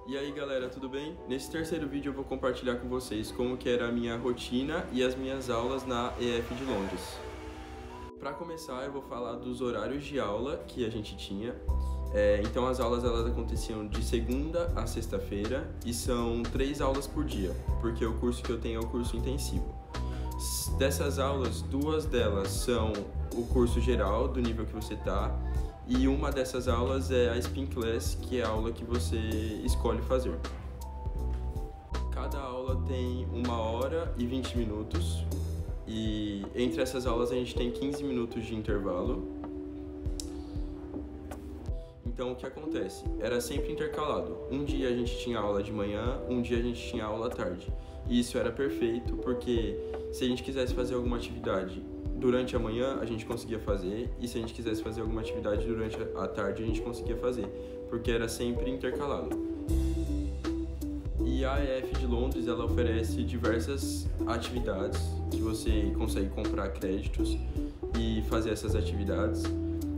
E aí galera, tudo bem? Nesse terceiro vídeo eu vou compartilhar com vocês como que era a minha rotina e as minhas aulas na EF de Londres. Para começar eu vou falar dos horários de aula que a gente tinha. Então as aulas elas aconteciam de segunda a sexta-feira e são 3 aulas por dia, porque o curso que eu tenho é o curso intensivo. Dessas aulas, 2 delas são o curso geral do nível que você está, e uma dessas aulas é a Spin Class, que é a aula que você escolhe fazer. Cada aula tem 1 hora e 20 minutos, e entre essas aulas a gente tem 15 minutos de intervalo. Então o que acontece? Era sempre intercalado. Um dia a gente tinha aula de manhã, um dia a gente tinha aula à tarde. E isso era perfeito, porque se a gente quisesse fazer alguma atividade durante a manhã, a gente conseguia fazer, e se a gente quisesse fazer alguma atividade durante a tarde, a gente conseguia fazer, porque era sempre intercalado. E a EF de Londres, ela oferece diversas atividades que você consegue comprar créditos e fazer essas atividades.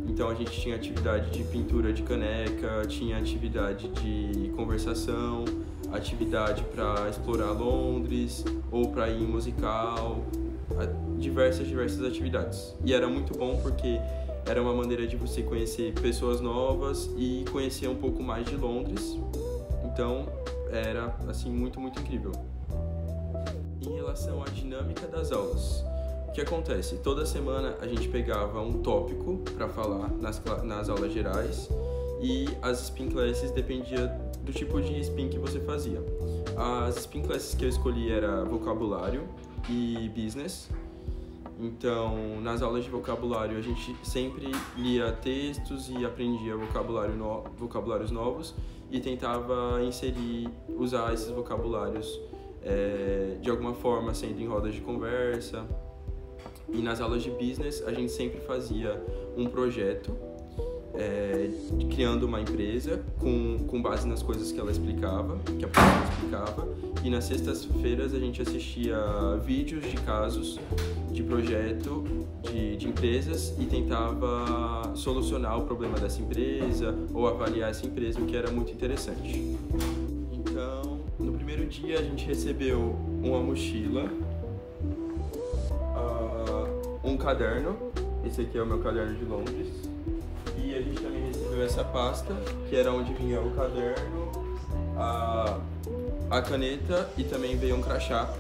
Então a gente tinha atividade de pintura de caneca, tinha atividade de conversação, atividade para explorar Londres ou para ir em musical, diversas atividades. E era muito bom porque era uma maneira de você conhecer pessoas novas e conhecer um pouco mais de Londres. Então era assim muito incrível. Em relação à dinâmica das aulas, o que acontece? Toda semana a gente pegava um tópico para falar nas aulas gerais, e as Spin Classes dependia do tipo de Spin que você fazia. As Spin Classes que eu escolhi era vocabulário e business. Então, nas aulas de vocabulário a gente sempre lia textos e aprendia vocabulários novos e tentava usar esses vocabulários de alguma forma, sendo em rodas de conversa. E nas aulas de business a gente sempre fazia um projeto, criando uma empresa com base nas coisas que ela explicava, que a professora explicava. E nas sextas-feiras a gente assistia vídeos de casos de projeto de empresas e tentava solucionar o problema dessa empresa ou avaliar essa empresa, o que era muito interessante. Então, no primeiro dia a gente recebeu uma mochila, um caderno, esse aqui é o meu caderno de Londres, e a gente também recebeu essa pasta, que era onde vinha o caderno, a caneta e também veio um crachá.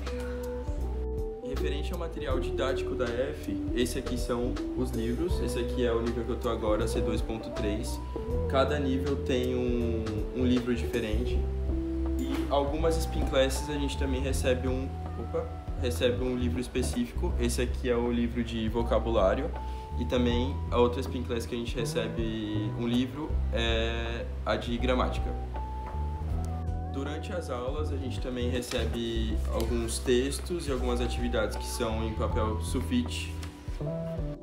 Referente ao material didático da EF, esse aqui são os livros, esse aqui é o nível que eu tô agora, C2.3. Cada nível tem um livro diferente, e algumas Spin Classes a gente também recebe um livro específico. Esse aqui é o livro de vocabulário, e também a outra Spin Class que a gente recebe um livro é a de gramática. Durante as aulas a gente também recebe alguns textos e algumas atividades que são em papel sulfite.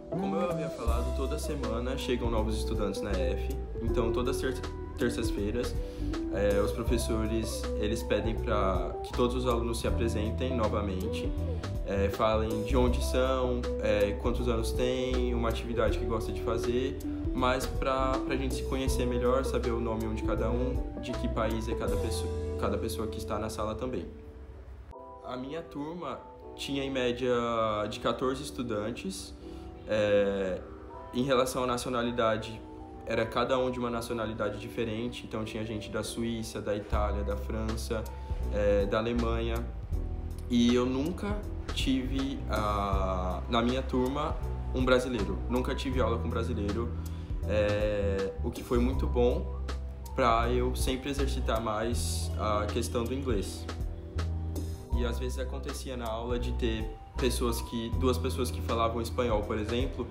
Como eu havia falado, toda semana chegam novos estudantes na EF, então todas as terças-feiras os professores eles pedem para que todos os alunos se apresentem novamente, falem de onde são, quantos anos têm, uma atividade que gosta de fazer, mas para a gente se conhecer melhor, saber o nome de cada um, de que país é cada pessoa que está na sala também. A minha turma tinha em média de 14 estudantes. Em relação à nacionalidade, era cada um de uma nacionalidade diferente, então tinha gente da Suíça, da Itália, da França, da Alemanha, e eu nunca tive na minha turma um brasileiro, nunca tive aula com brasileiro, o que foi muito bom para eu sempre exercitar mais a questão do inglês. E às vezes acontecia na aula de ter duas pessoas que falavam espanhol, por exemplo,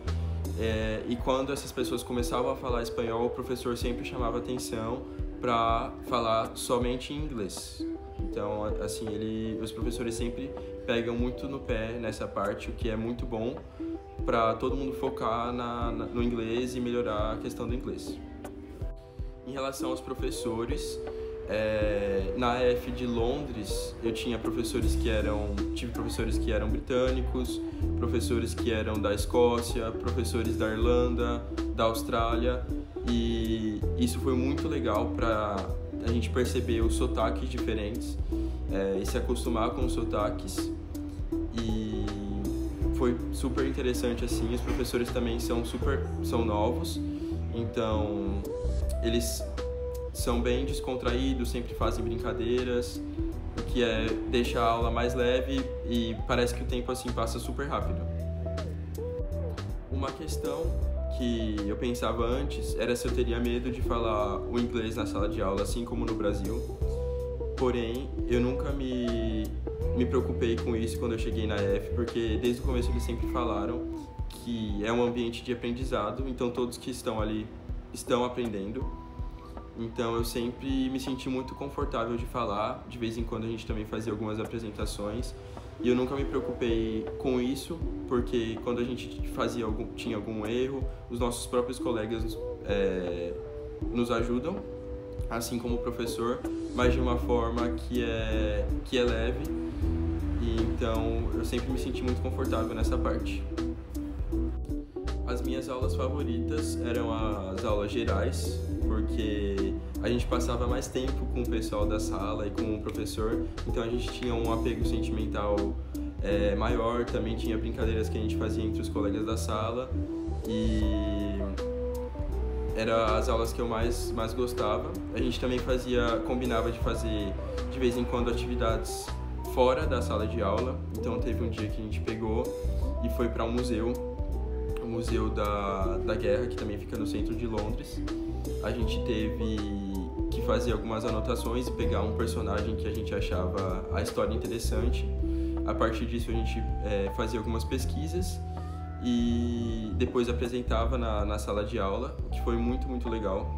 e quando essas pessoas começavam a falar espanhol, o professor sempre chamava atenção para falar somente em inglês. Então, assim, os professores sempre pegam muito no pé nessa parte, o que é muito bom para todo mundo focar no inglês e melhorar a questão do inglês. Em relação aos professores, na EF de Londres eu tive professores que eram britânicos, professores que eram da Escócia, professores da Irlanda, da Austrália, e isso foi muito legal para a gente perceber os sotaques diferentes e se acostumar com os sotaques. E foi super interessante, assim. Os professores também são novos, então eles são bem descontraídos, sempre fazem brincadeiras, o que deixa a aula mais leve e parece que o tempo assim passa super rápido. Uma questão que eu pensava antes era se eu teria medo de falar o inglês na sala de aula, assim como no Brasil. Porém, eu nunca me preocupei com isso quando eu cheguei na EF, porque desde o começo eles sempre falaram que é um ambiente de aprendizado, então todos que estão ali estão aprendendo. Então eu sempre me senti muito confortável de falar. De vez em quando a gente também fazia algumas apresentações e eu nunca me preocupei com isso, porque quando a gente tinha algum erro, os nossos próprios colegas nos ajudam, assim como o professor, mas de uma forma que é leve. E então eu sempre me senti muito confortável nessa parte. As minhas aulas favoritas eram as aulas gerais, porque a gente passava mais tempo com o pessoal da sala e com o professor, então a gente tinha um apego sentimental maior, também tinha brincadeiras que a gente fazia entre os colegas da sala e eram as aulas que eu mais gostava. A gente também combinava de fazer de vez em quando atividades fora da sala de aula, então teve um dia que a gente pegou e foi para o Museu da Guerra, que também fica no centro de Londres. A gente teve que fazer algumas anotações e pegar um personagem que a gente achava a história interessante. A partir disso a gente fazia algumas pesquisas e depois apresentava na sala de aula, o que foi muito, muito legal.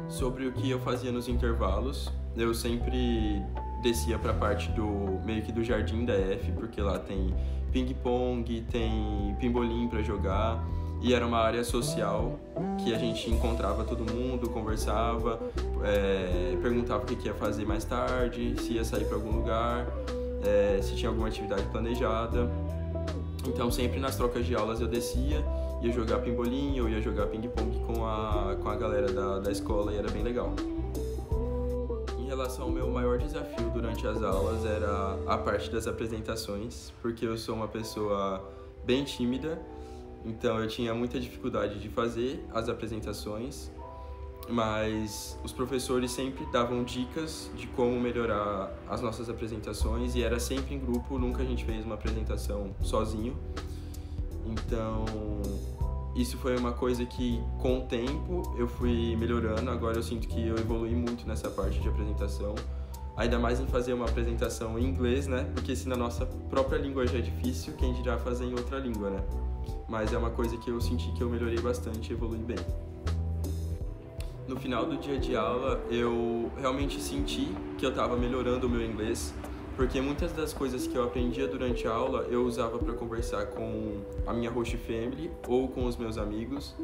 Sobre o que eu fazia nos intervalos, eu sempre descia para a parte meio que do jardim da EF, porque lá tem ping-pong, tem pimbolim para jogar, e era uma área social que a gente encontrava todo mundo, conversava, perguntava o que ia fazer mais tarde, se ia sair para algum lugar, se tinha alguma atividade planejada. Então sempre nas trocas de aulas eu descia, ia jogar pimbolim ou ia jogar ping-pong com a galera da escola, e era bem legal. Em relação ao meu maior desafio durante as aulas era a parte das apresentações, porque eu sou uma pessoa bem tímida, então eu tinha muita dificuldade de fazer as apresentações, mas os professores sempre davam dicas de como melhorar as nossas apresentações e era sempre em grupo, nunca a gente fez uma apresentação sozinho. Então isso foi uma coisa que, com o tempo, eu fui melhorando. Agora eu sinto que eu evolui muito nessa parte de apresentação. Ainda mais em fazer uma apresentação em inglês, né? Porque se na nossa própria língua já é difícil, quem dirá fazer em outra língua, né? Mas é uma coisa que eu senti que eu melhorei bastante e evolui bem. No final do dia de aula, eu realmente senti que eu estava melhorando o meu inglês, porque muitas das coisas que eu aprendia durante a aula eu usava para conversar com a minha host family ou com os meus amigos.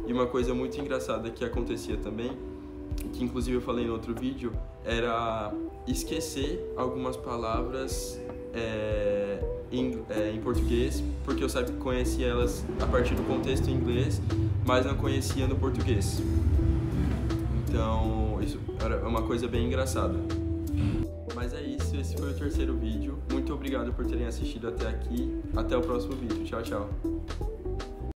E uma coisa muito engraçada que acontecia também, que inclusive eu falei no outro vídeo, era esquecer algumas palavras em português, porque eu conhecia elas a partir do contexto em inglês, mas não conhecia no português. Então isso era uma coisa bem engraçada. Mas é isso, esse foi o terceiro vídeo. Muito obrigado por terem assistido até aqui. Até o próximo vídeo. Tchau, tchau.